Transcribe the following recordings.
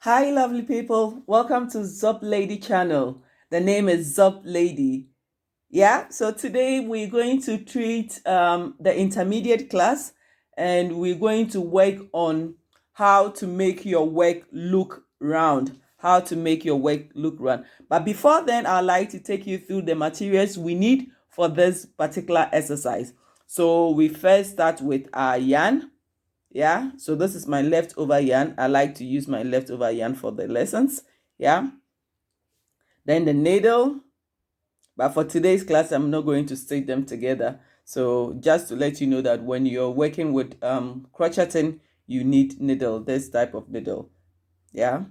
Hi, lovely people. Welcome to Zup Lady channel. The name is Zup Lady. Yeah, so today we're going to treat the intermediate class and we're going to work on how to make your work look round. How to make your work look round. But before then, I'd like to take you through the materials we need for this particular exercise. So we first start with our yarn. Yeah, so this is my leftover yarn. I like to use my leftover yarn for the lessons. Yeah, then the needle, but for today's class I'm not going to stitch them together. So just to let you know that when you're working with crocheting, you need needle, this type of needle. Yeah,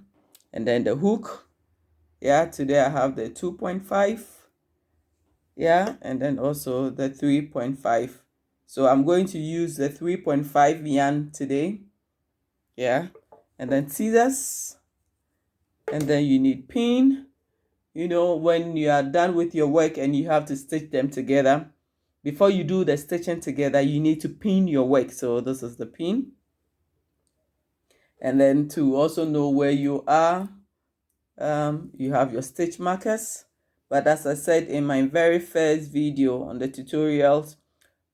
and then the hook. Yeah, today I have the 2.5. Yeah, and then also the 3.5. So I'm going to use the 3.5 yarn today. Yeah, and then scissors, and then you need pin. When you are done with your work and you have to stitch them together, before you do the stitching together, you need to pin your work. So this is the pin. And then to also know where you are, you have your stitch markers. But as I said in my very first video on the tutorials,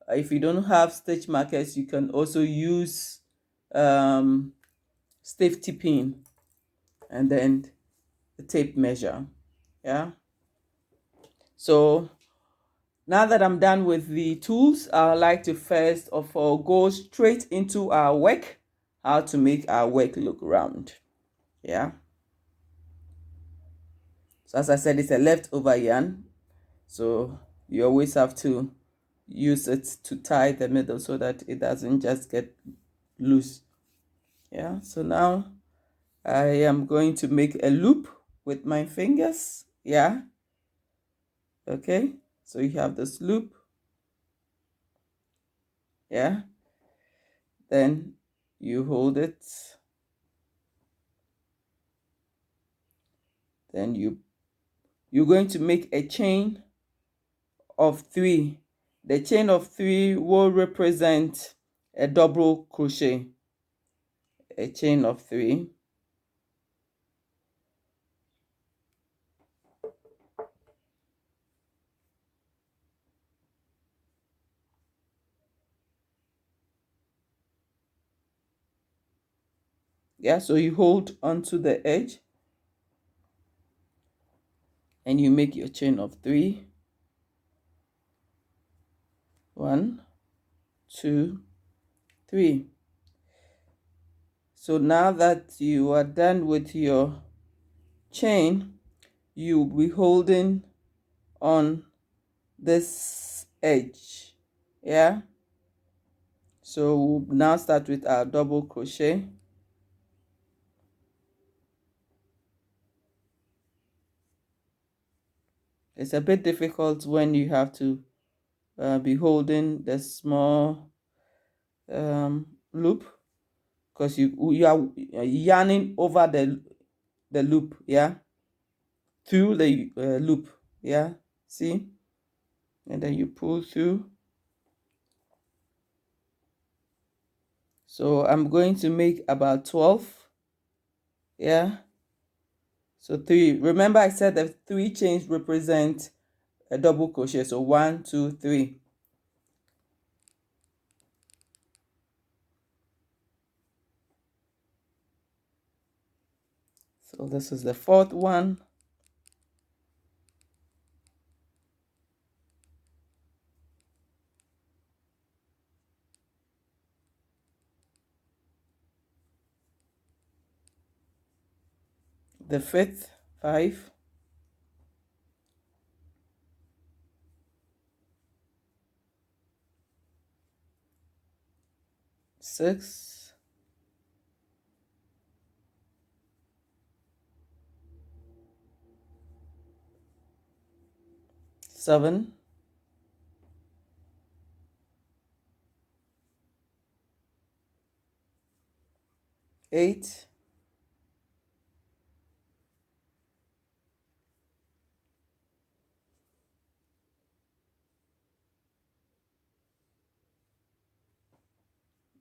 if you don't have stitch markers, you can also use safety pin and then the tape measure. Yeah, so now that I'm done with the tools, I'd like to first of all go straight into our work, how to make our work look round. Yeah, so as I said, it's a leftover yarn, so you always have to use it to tie the middle so that it doesn't just get loose. Yeah, so now I am going to make a loop with my fingers. Yeah, okay, so you have this loop. Yeah, then you hold it, then you're going to make a chain of 3. The chain of 3 will represent a double crochet. A chain of 3. Yeah, so you hold onto the edge and you make your chain of 3. 1, 2, 3. So now that you are done with your chain, you'll be holding on this edge. Yeah, so we'll now start with our double crochet. It's a bit difficult when you have to be holding the small loop, because you are yarning over the loop. Yeah, through the loop. Yeah, see, and then you pull through. So I'm going to make about 12. Yeah, so 3. Remember I said the 3 chains represent a double crochet. So 1, 2, 3. So this is the 4th one. The 5th, 5. 6. 7. 8.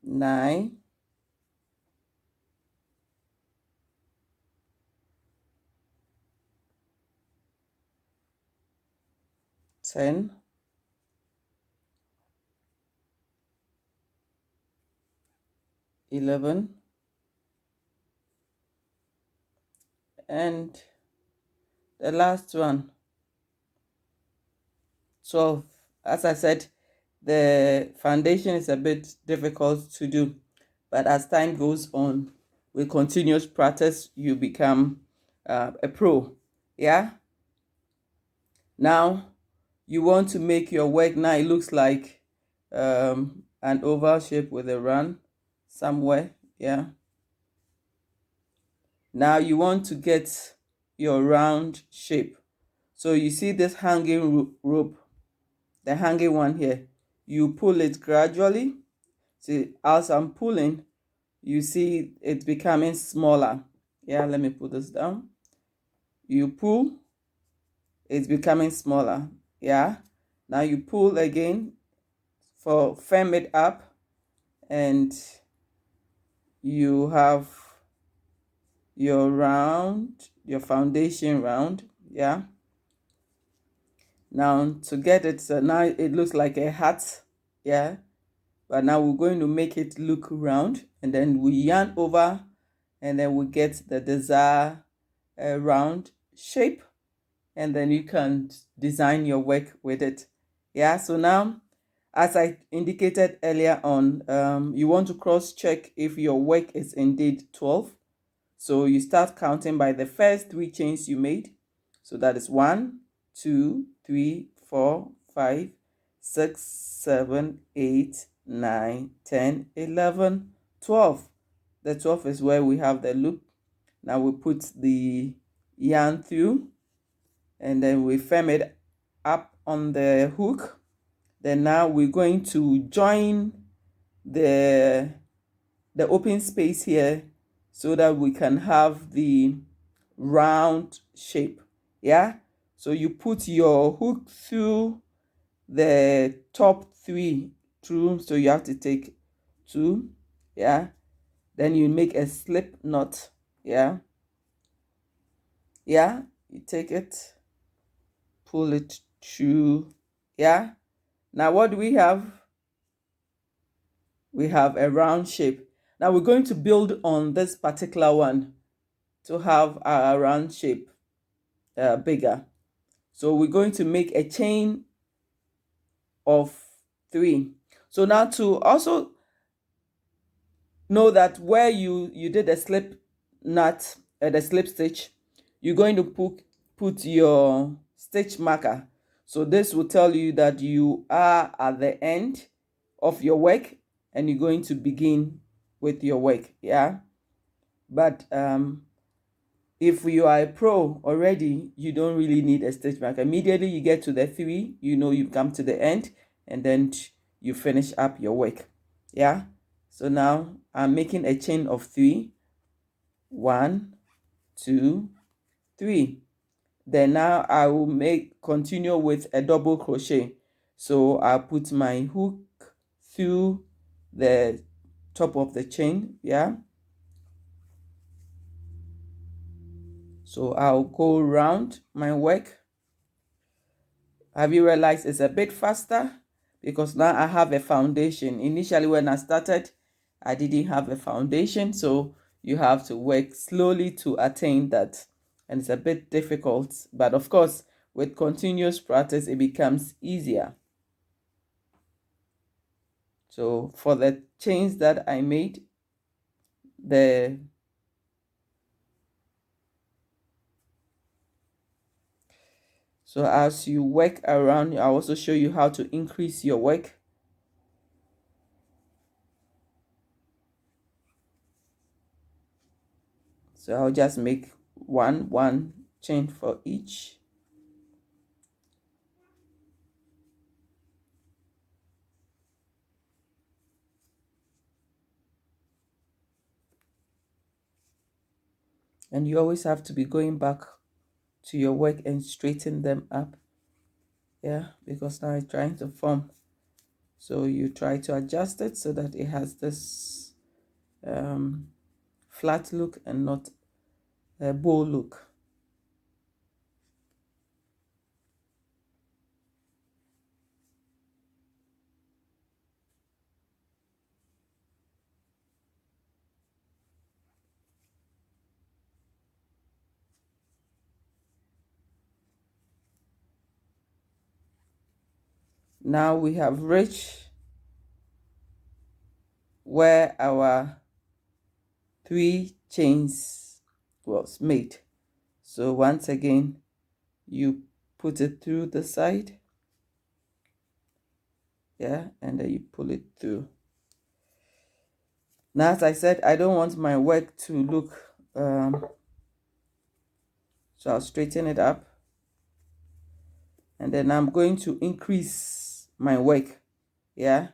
9. 10, 11, and the last one, 12. As I said, the foundation is a bit difficult to do, but as time goes on, with continuous practice, you become a pro. Yeah. Now you want to make your work. Now it looks like an oval shape with a run somewhere. Yeah. Now you want to get your round shape. So you see this hanging rope, the hanging one here. You pull it gradually. See, as I'm pulling, you see it becoming smaller. Yeah, let me put this down. You pull, it's becoming smaller. Yeah. Now you pull again for firm it up, and you have your round, your foundation round. Yeah. Now to get it, so now it looks like a hat. Yeah. But now we're going to make it look round, and then we yarn over, and then we get the desired round shape, and then you can design your work with it. Yeah. So now, as I indicated earlier on, you want to cross check if your work is indeed 12. So you start counting by the first 3 chains you made. So that is 1, 2, 3, 4, 5, 6, 7, 8, 9, 10, 11, 12. The 12 is where we have the loop. Now we put the yarn through, and then we firm it up on the hook. Then now we're going to join the open space here so that we can have the round shape. Yeah. So you put your hook through the top 3 through, so you have to take 2. Yeah. Then you make a slip knot. Yeah. Yeah. You take it, pull it through. Yeah. Now what do we have? We have a round shape. Now we're going to build on this particular one to have our round shape bigger. So we're going to make a chain of 3. So now to also know that where you did a slip knot, the slip stitch, you're going to put your stitch marker. So this will tell you that you are at the end of your work, and you're going to begin with your work. Yeah. But if you are a pro already, you don't really need a stitch marker. Immediately you get to the 3, you know you've come to the end, and then you finish up your work. Yeah. So now I'm making a chain of 3. 1, 2, 3. Then now I will continue with a double crochet. So I'll put my hook through the top of the chain. Yeah. So I'll go around my work. Have you realized it's a bit faster? Because now I have a foundation. Initially when I started, I didn't have a foundation. So you have to work slowly to attain that. And it's a bit difficult. But of course, with continuous practice, it becomes easier. So for the chains that I made, so as you work around, I'll also show you how to increase your work. So I'll just make one chain for each. And you always have to be going back to your work and straighten them up. Yeah, because now it's trying to form. So you try to adjust it so that it has this flat look and not a bow look. Now we have reached where our 3 chains was made. So once again, you put it through the side, yeah, and then you pull it through. Now, as I said, I don't want my work to look, so I'll straighten it up, and then I'm going to increase my work, yeah.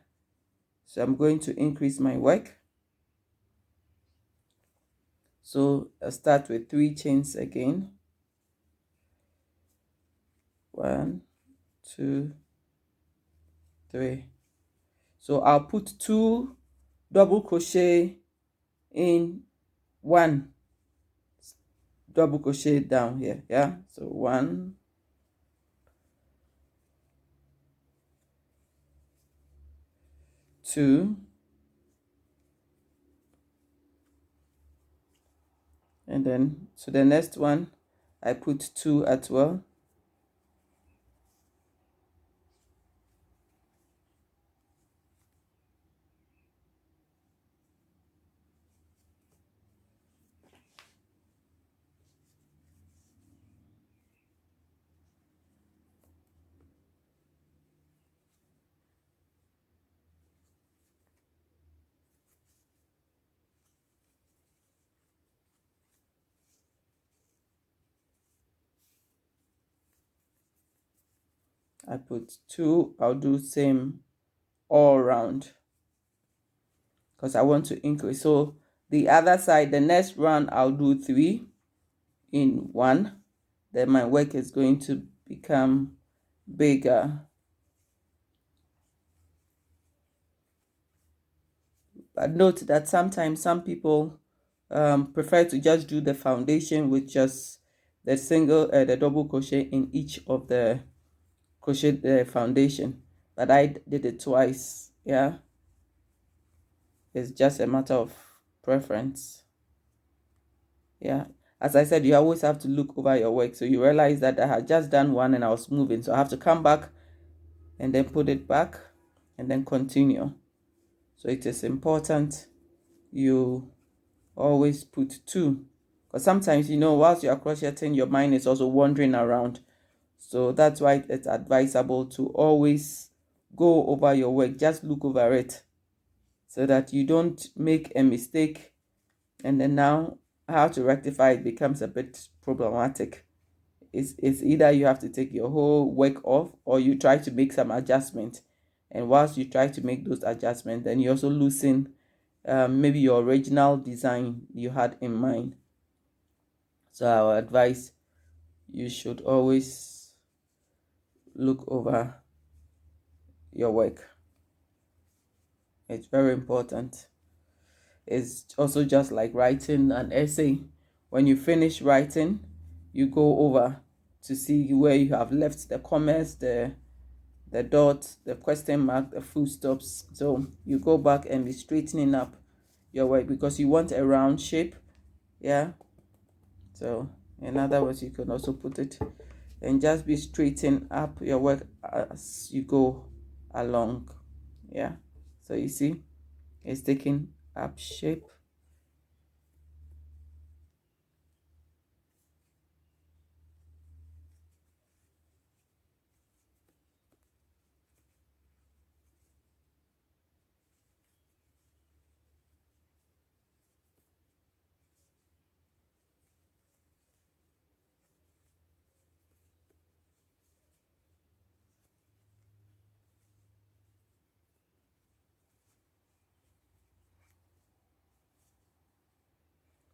So I'm going to increase my work. So I'll start with 3 chains again. 1, 2, 3. So I'll put 2 double crochet in 1 double crochet down here, yeah. So 1, 2, and then so the next one I put 2 as well. I put 2. I'll do same all around because I want to increase. So the other side, the next round, I'll do 3 in 1. Then my work is going to become bigger. But note that sometimes some people prefer to just do the foundation with just the the double crochet in each of the crochet foundation, but I did it twice, yeah. It's just a matter of preference, yeah. As I said, you always have to look over your work, so you realize that I had just done one and I was moving, so I have to come back and then put it back and then continue. So it is important you always put 2, because sometimes, whilst you are crocheting, your mind is also wandering around. So that's why it's advisable to always go over your work, just look over it, so that you don't make a mistake and then now how to rectify it becomes a bit problematic. It's either you have to take your whole work off or you try to make some adjustment, and whilst you try to make those adjustments, then you also loosen maybe your original design you had in mind. So our advice, you should always look over your work. It's very important. It's also just like writing an essay. When you finish writing, you go over to see where you have left the commas, the dot, the question mark, the full stops. So you go back and be straightening up your work because you want a round shape, yeah. So in other words, you can also put it and just be straightening up your work as you go along, yeah. So you see, it's taking up shape.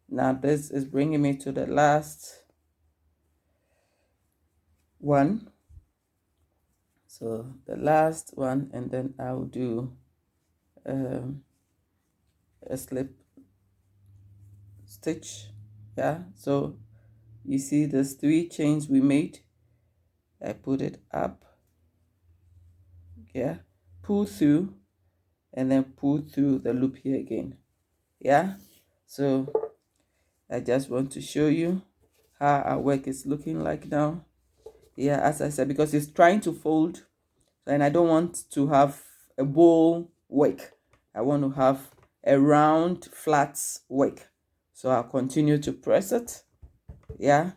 Now this is bringing me to the last one. So the last one, and then I'll do a slip stitch, yeah. So you see those 3 chains we made. I put it up, yeah, pull through, and then pull through the loop here again, yeah. So I just want to show you how our work is looking like now, yeah. As I said, because it's trying to fold, and I don't want to have a bowl work. I want to have a round flat work. So I'll continue to press it. Yeah.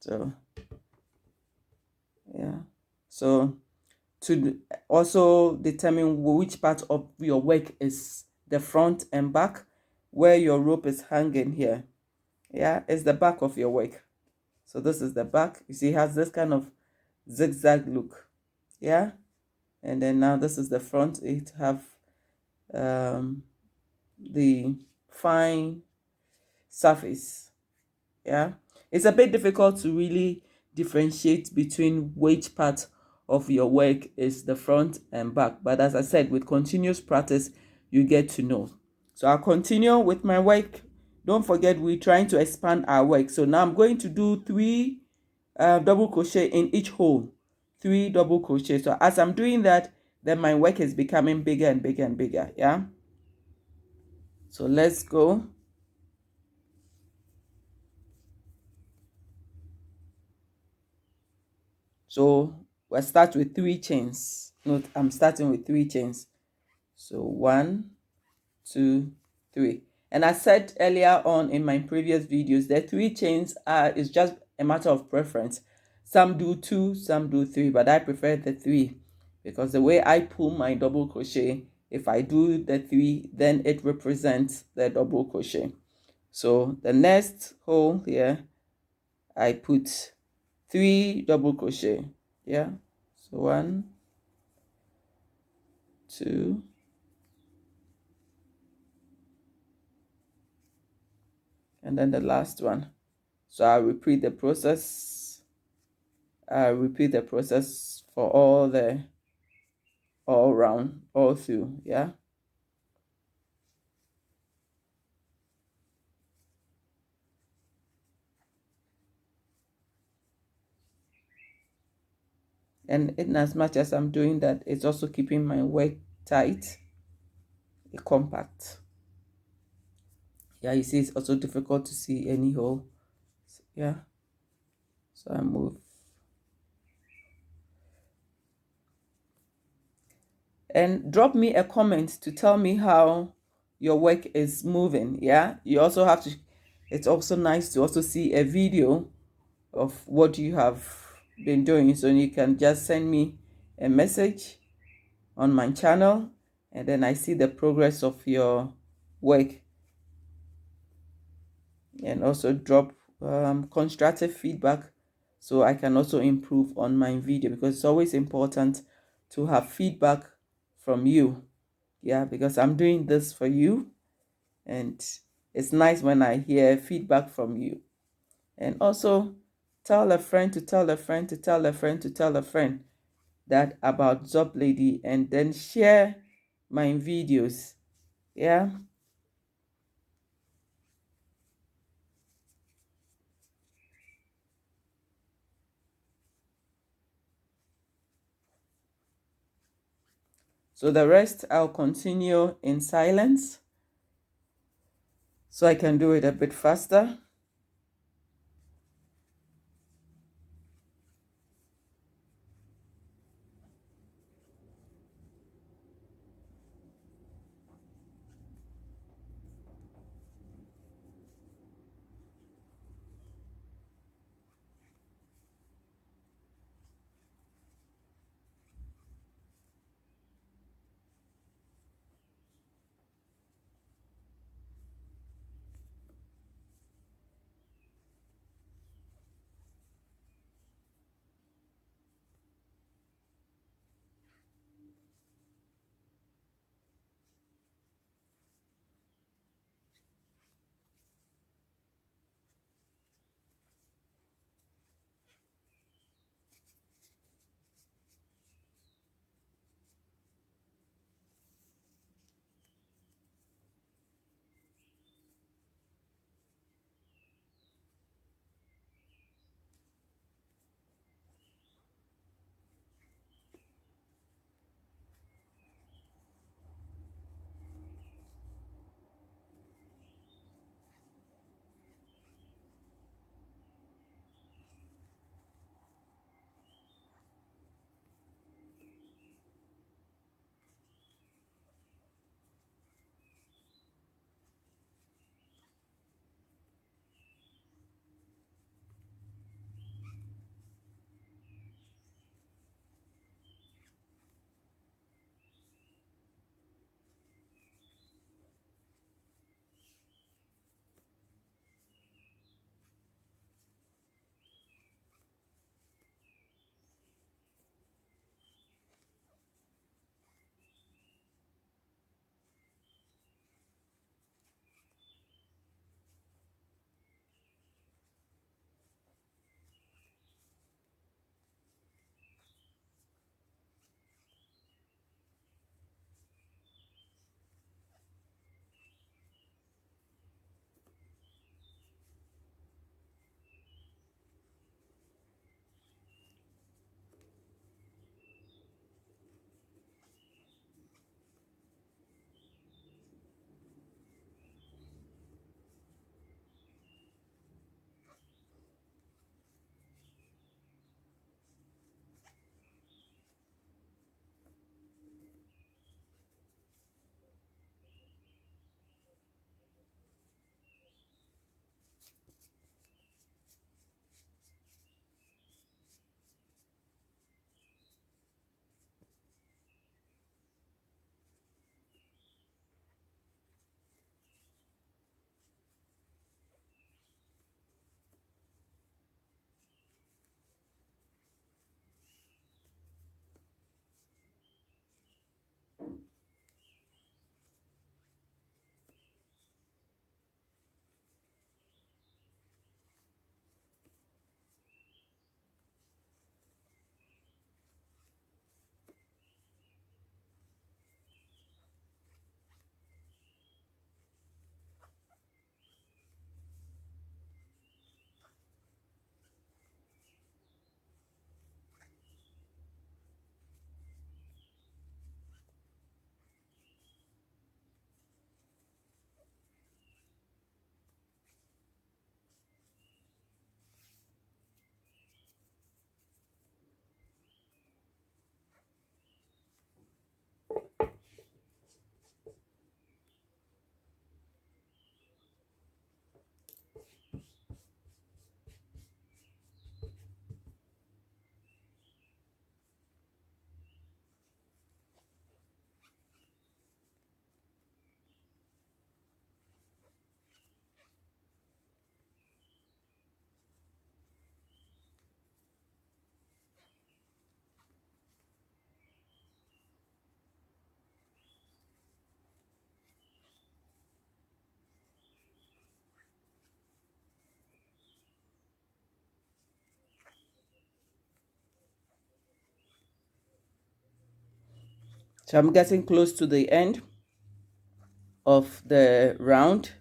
So yeah. So to also determine which part of your work is the front and back, where your rope is hanging here. Yeah, it's the back of your work. So this is the back. You see, it has this kind of zigzag look. Yeah. And then now this is the front. It have the fine surface. Yeah, it's a bit difficult to really differentiate between which part of your work is the front and back, but as I said, with continuous practice you get to know. So I'll continue with my work. Don't forget, we're trying to expand our work. So now I'm going to do 3 double crochet in each hole, 3 double crochet. So as I'm doing that, then my work is becoming bigger and bigger and bigger. Yeah, so let's go. So we'll start with 3 chains. Note, I'm starting with 3 chains. So 1, 2, 3. And I said earlier on in my previous videos that 3 chains is just a matter of preference. Some do 2, some do 3, but I prefer the 3 because the way I pull my double crochet, if I do the 3, then it represents the double crochet. So the next hole here, I put 3 double crochet. Yeah, so 1, 2, and then the last one. So I'll repeat the process. I'll repeat the process for all round, all through. Yeah. And in as much as I'm doing that, it's also keeping my work tight, compact. Yeah, you see, it's also difficult to see any hole. Yeah. So I move. And drop me a comment to tell me how your work is moving. Yeah, you also have to, it's also nice to also see a video of what you have been doing, so you can just send me a message on my channel and then I see the progress of your work, and also drop constructive feedback so I can also improve on my video, because it's always important to have feedback from you. Yeah, because I'm doing this for you, and it's nice when I hear feedback from you. And also tell a friend to tell a friend to tell a friend to tell a friend that about Zop Lady, and then share my videos. Yeah. So the rest I'll continue in silence so I can do it a bit faster. So I'm getting close to the end of the round,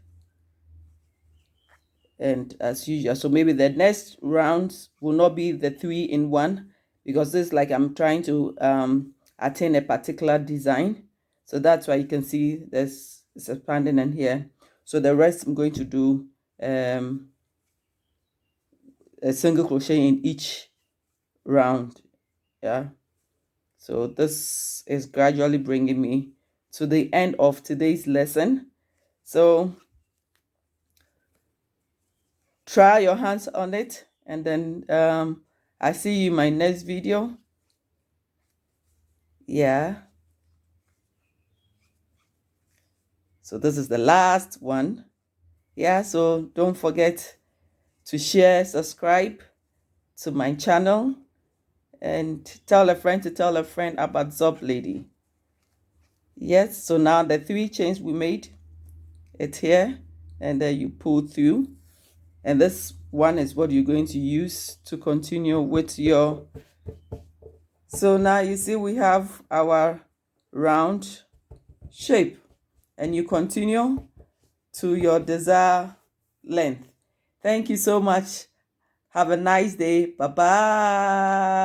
and as usual, so maybe the next rounds will not be the 3-in-1, because this is like I'm trying to attain a particular design. So that's why you can see there's it's expanding in here. So the rest I'm going to do a single crochet in each round. Yeah, so this is gradually bringing me to the end of today's lesson. So try your hands on it, and then I see you in my next video. Yeah, so this is the last one. Yeah, so don't forget to share, subscribe to my channel, and tell a friend to tell a friend about Zop Lady. Yes, so now the 3 chains we made, it's here, and then you pull through, and this one is what you're going to use to continue with your. So now you see we have our round shape, and you continue to your desired length. Thank you so much. Have a nice day. Bye bye.